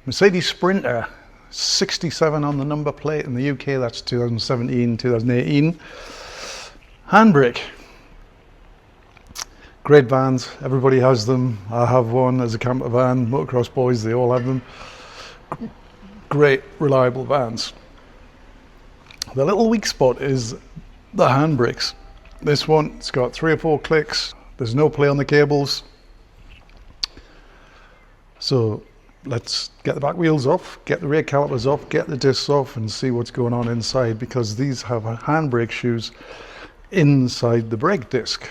Mercedes Sprinter, 67 on the number plate. In the UK, that's 2017, 2018. Handbrake. Great vans, everybody has them. I have one as a camper van. Motocross boys, they all have them. Great, reliable vans. The little weak spot is the handbrakes. This one, it's got 3 or 4 clicks. There's no play on the cables. So let's get the back wheels off, get the rear calipers off, get the discs off and see what's going on inside, because these have handbrake shoes inside the brake disc.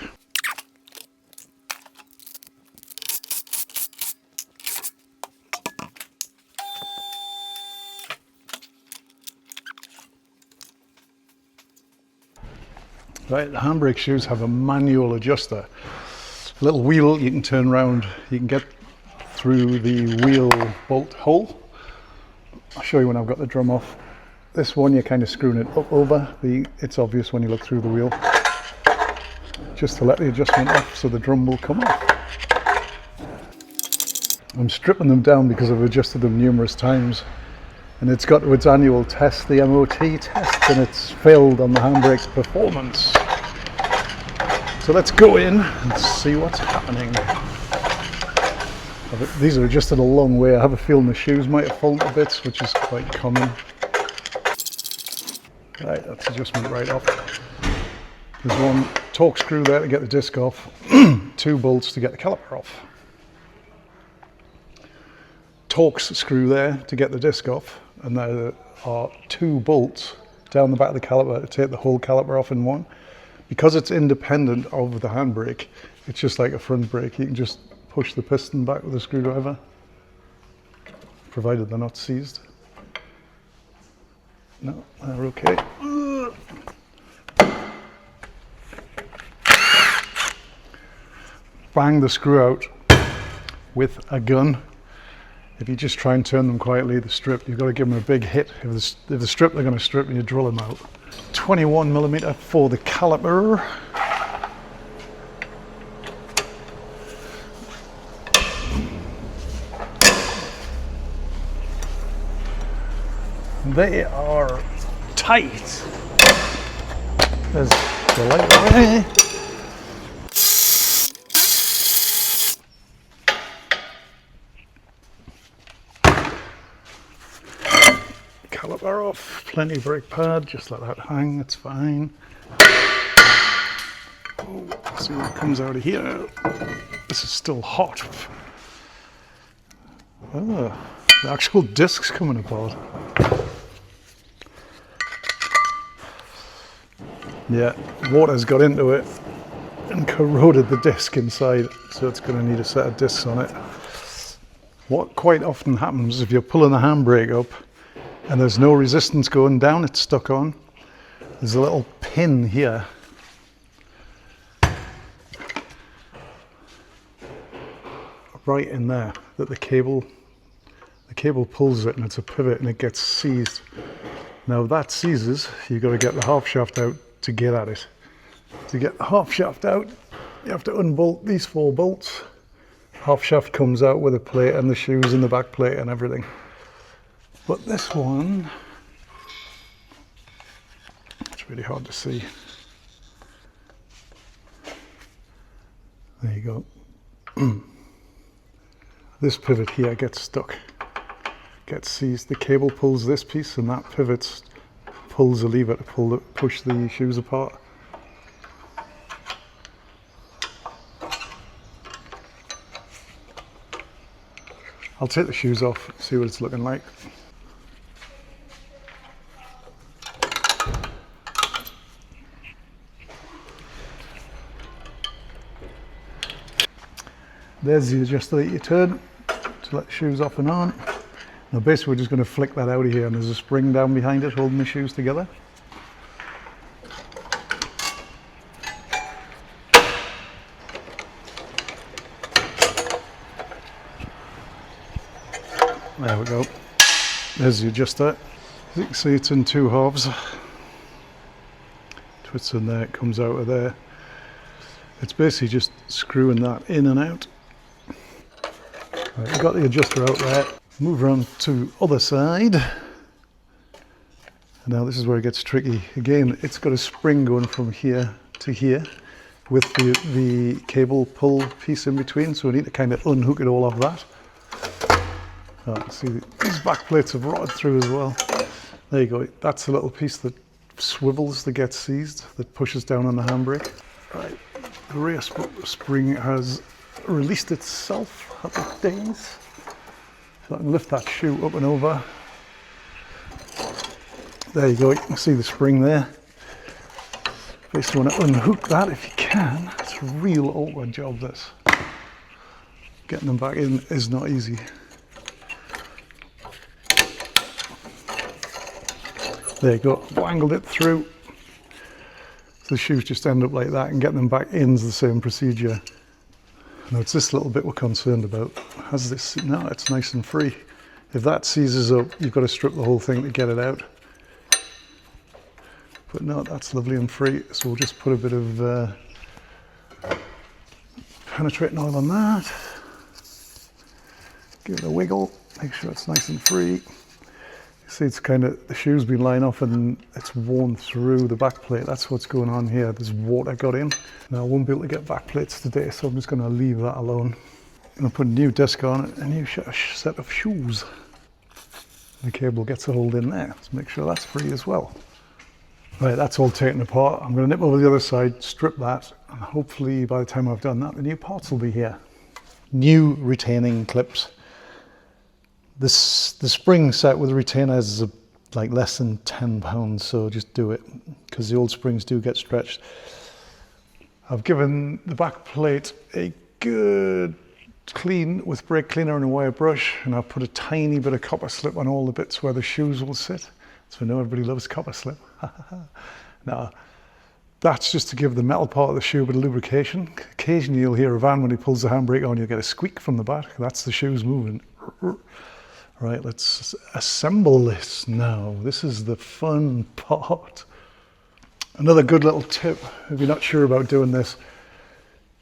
Right, the handbrake shoes have a manual adjuster. A little wheel you can turn around, you can get through the wheel bolt hole. I'll show you when I've got the drum off. This one you're kind of screwing it up over. It's obvious when you look through the wheel. Just to let the adjustment off so the drum will come off. I'm stripping them down because I've adjusted them numerous times. And it's got to its annual test, the MOT test, and it's failed on the handbrake performance. So let's go in and see what's happening. These are adjusted a long way. I have a feeling the shoes might have fallen to bits, which is quite common. Right, that's adjustment right off. There's one torque screw there to get the disc off, 2 bolts to get the caliper off. Torque screw there to get the disc off, and there are 2 bolts down the back of the caliper to take the whole caliper off in one. Because it's independent of the handbrake, it's just like a front brake. You can just push the piston back with a screwdriver, provided they're not seized. No, they're okay. Bang the screw out with a gun. If you just try and turn them quietly, the strip, you've got to give them a big hit. If the strip, they're going to strip and you drill them out. 21mm for the caliper. They are tight. There's the light away. Caliper off, plenty of brake pad, just let that hang, it's fine. Oh, see what comes out of here. This is still hot. Oh, the actual disc's coming apart. Yeah, water's got into it and corroded the disc inside, so it's going to need a set of discs on it. What quite often happens if you're pulling the handbrake up and there's no resistance going down, it's stuck on. There's a little pin here. Right in there, that the cable pulls it, and it's a pivot and it gets seized. Now if that seizes, you've got to get the half shaft out to get at it. To get the half shaft out, you have to unbolt these 4 bolts. Half shaft comes out with a plate and the shoes in the back plate and everything. But this one, it's really hard to see. There you go. This pivot here gets stuck, gets seized. The cable pulls this piece and that pivot pulls a lever to push the shoes apart. I'll take the shoes off, see what it's looking like. There's the adjuster that you turn to let the shoes off and on. Now basically we're just going to flick that out of here, and there's a spring down behind it holding the shoes together. There we go. There's the adjuster. As you can see, it's in 2 halves. Twists in there, it comes out of there. It's basically just screwing that in and out. Right, we've got the adjuster out there. Move around to other side. Now this is where it gets tricky. Again, it's got a spring going from here to here with the cable pull piece in between, so we need to kind of unhook it all off that. See, these back plates have rotted through as well. There you go, that's a little piece that swivels, that gets seized, that pushes down on the handbrake. Right, the rear spring has released itself. Happy days. So I can lift that shoe up and over. There you go, you can see the spring there. First you want to unhook that if you can. It's a real awkward job, this. Getting them back in is not easy. There you go, wangled it through. So the shoes just end up like that, and getting them back in is the same procedure. Now it's this little bit we're concerned about. Has this, no, it's nice and free. If that seizes up, you've got to strip the whole thing to get it out. But no, that's lovely and free. So we'll just put a bit of penetrating oil on that. Give it a wiggle, make sure it's nice and free. You see, it's kind of, the shoe's been lying off and it's worn through the back plate. That's what's going on here. There's water got in. Now I won't be able to get back plates today, so I'm just going to leave that alone. I'm going to put a new disc on it, a new set of shoes. The cable gets a hold in there, so make sure that's free as well. Right, that's all taken apart. I'm going to nip over the other side, strip that, and hopefully by the time I've done that, the new parts will be here. New retaining clips. The spring set with retainers is like less than £10, so just do it, because the old springs do get stretched. I've given the back plate a good clean with brake cleaner and a wire brush, and I've put a tiny bit of copper slip on all the bits where the shoes will sit. So I know everybody loves copper slip. Now, that's just to give the metal part of the shoe a bit of lubrication. Occasionally you'll hear a van when he pulls the handbrake on, you'll get a squeak from the back. That's the shoes moving. Right, let's assemble this now. This is the fun part. Another good little tip, if you're not sure about doing this,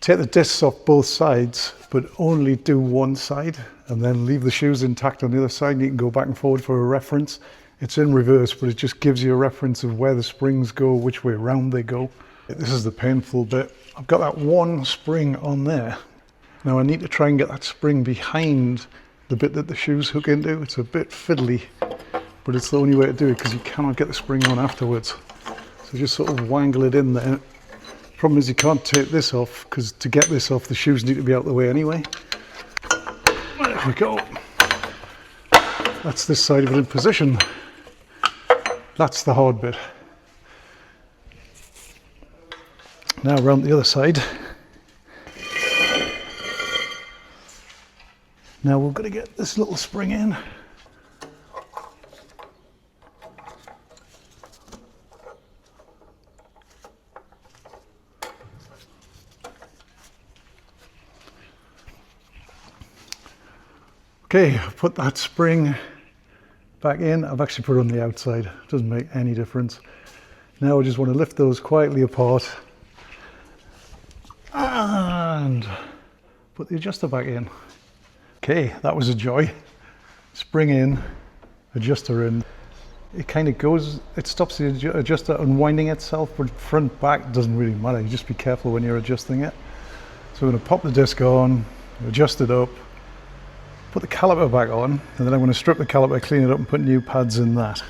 take the discs off both sides, but only do one side, and then leave the shoes intact on the other side, and you can go back and forward for a reference. It's in reverse, but it just gives you a reference of where the springs go, which way round they go. This is the painful bit. I've got that one spring on there. Now I need to try and get that spring behind the bit that the shoes hook into. It's a bit fiddly, but it's the only way to do it because you cannot get the spring on afterwards. So just sort of wangle it in there. Problem is you can't take this off, because to get this off the shoes need to be out of the way anyway. There we go. That's this side of it in position. That's the hard bit. Now around the other side. Now we're going to get this little spring in. Okay, I've put that spring back in. I've actually put it on the outside. It doesn't make any difference. Now I just want to lift those quietly apart and put the adjuster back in. Okay, that was a joy. Spring in, adjuster in. It kind of goes, it stops the adjuster unwinding itself, but front back doesn't really matter. You just be careful when you're adjusting it. So I'm going to pop the disc on, adjust it up, put the caliper back on, and then I'm going to strip the caliper, clean it up, and put new pads in that.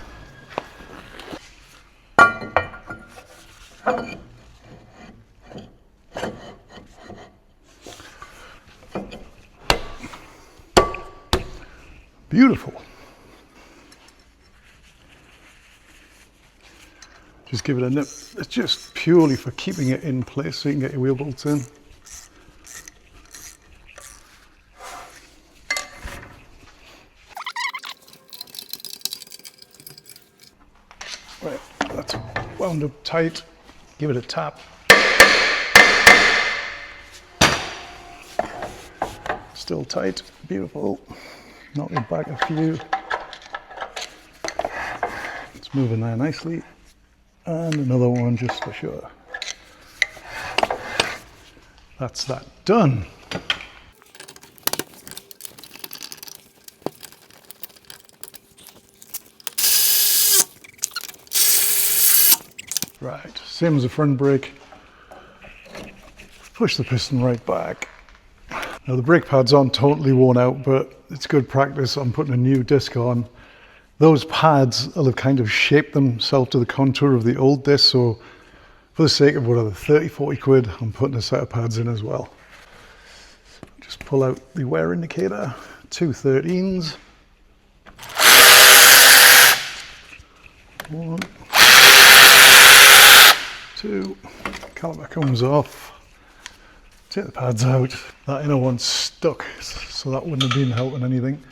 Beautiful. Just give it a nip. It's just purely for keeping it in place so you can get your wheel bolts in. Right, that's wound up tight. Give it a tap. Still tight. Beautiful. Knock it back a few. It's moving there nicely. And another one just for sure. That's that done. Right, same as the front brake. Push the piston right back. Now the brake pads aren't totally worn out, but it's good practice. I'm putting a new disc on. Those pads will have kind of shaped themselves to the contour of the old disc, so for the sake of whatever, 30, 40 quid, I'm putting a set of pads in as well. Just pull out the wear indicator, 2 13s. 1, 2, caliper comes off. Take the pads out. That inner one's stuck, so that wouldn't have been helping anything.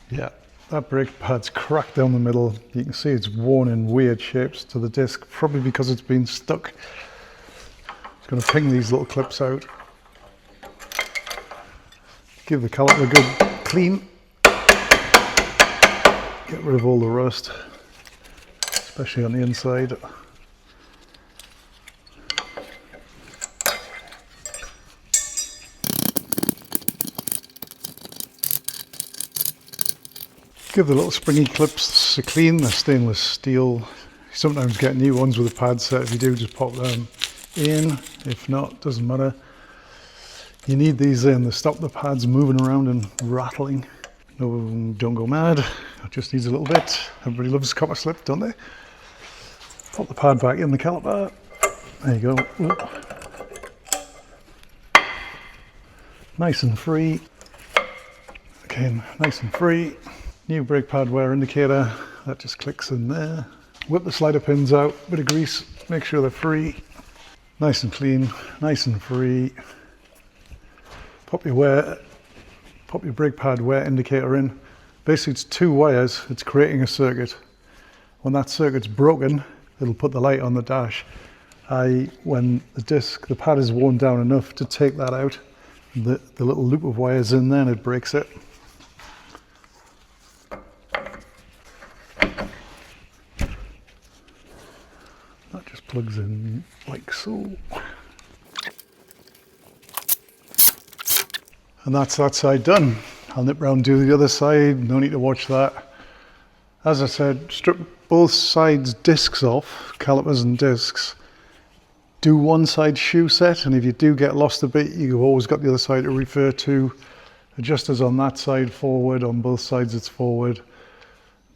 Yeah, that brake pad's cracked down the middle. You can see it's worn in weird shapes to the disc, probably because it's been stuck. Just going to ping these little clips out. Give the caliper a good clean. Get rid of all the rust, especially on the inside. Give the little springy clips a clean. They're stainless steel. You sometimes get new ones with a pad set. If you do, just pop them in. If not, doesn't matter. You need these in. They stop the pads moving around and rattling. No, don't go mad. It just needs a little bit. Everybody loves copper slip, don't they? Pop the pad back in the caliper. There you go. Oop. Nice and free. Okay, nice and free. New brake pad wear indicator, that just clicks in there. Whip the slider pins out, bit of grease, make sure they're free. Nice and clean, nice and free. Pop your brake pad wear indicator in. Basically it's 2 wires, it's creating a circuit. When that circuit's broken, it'll put the light on the dash. When the pad is worn down enough to take that out, the little loop of wires in there and it breaks it. That just plugs in like so. And that's that side done. I'll nip round and do the other side, no need to watch that. As I said, strip both sides discs off, calipers and discs. Do one side shoe set, and if you do get lost a bit, you've always got the other side to refer to. Adjusters on that side forward, on both sides it's forward.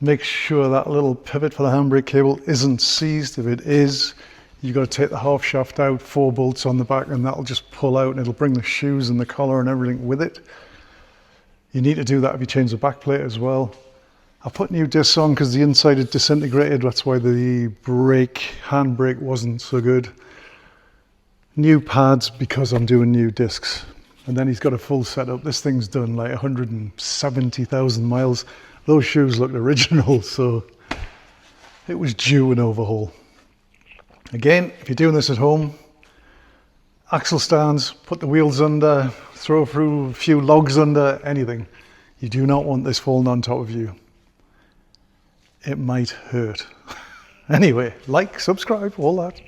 Make sure that little pivot for the handbrake cable isn't seized. If it is, you've got to take the half shaft out, 4 bolts on the back, and that'll just pull out and it'll bring the shoes and the collar and everything with it. You need to do that if you change the back plate as well. I put new discs on because the inside had disintegrated. That's why the handbrake wasn't so good. New pads because I'm doing new discs. And then he's got a full setup. This thing's done like 170,000 miles. Those shoes looked original, so it was due an overhaul. Again, if you're doing this at home, axle stands, put the wheels under, throw through a few logs under, anything. You do not want this falling on top of you. It might hurt. Anyway, like, subscribe, all that.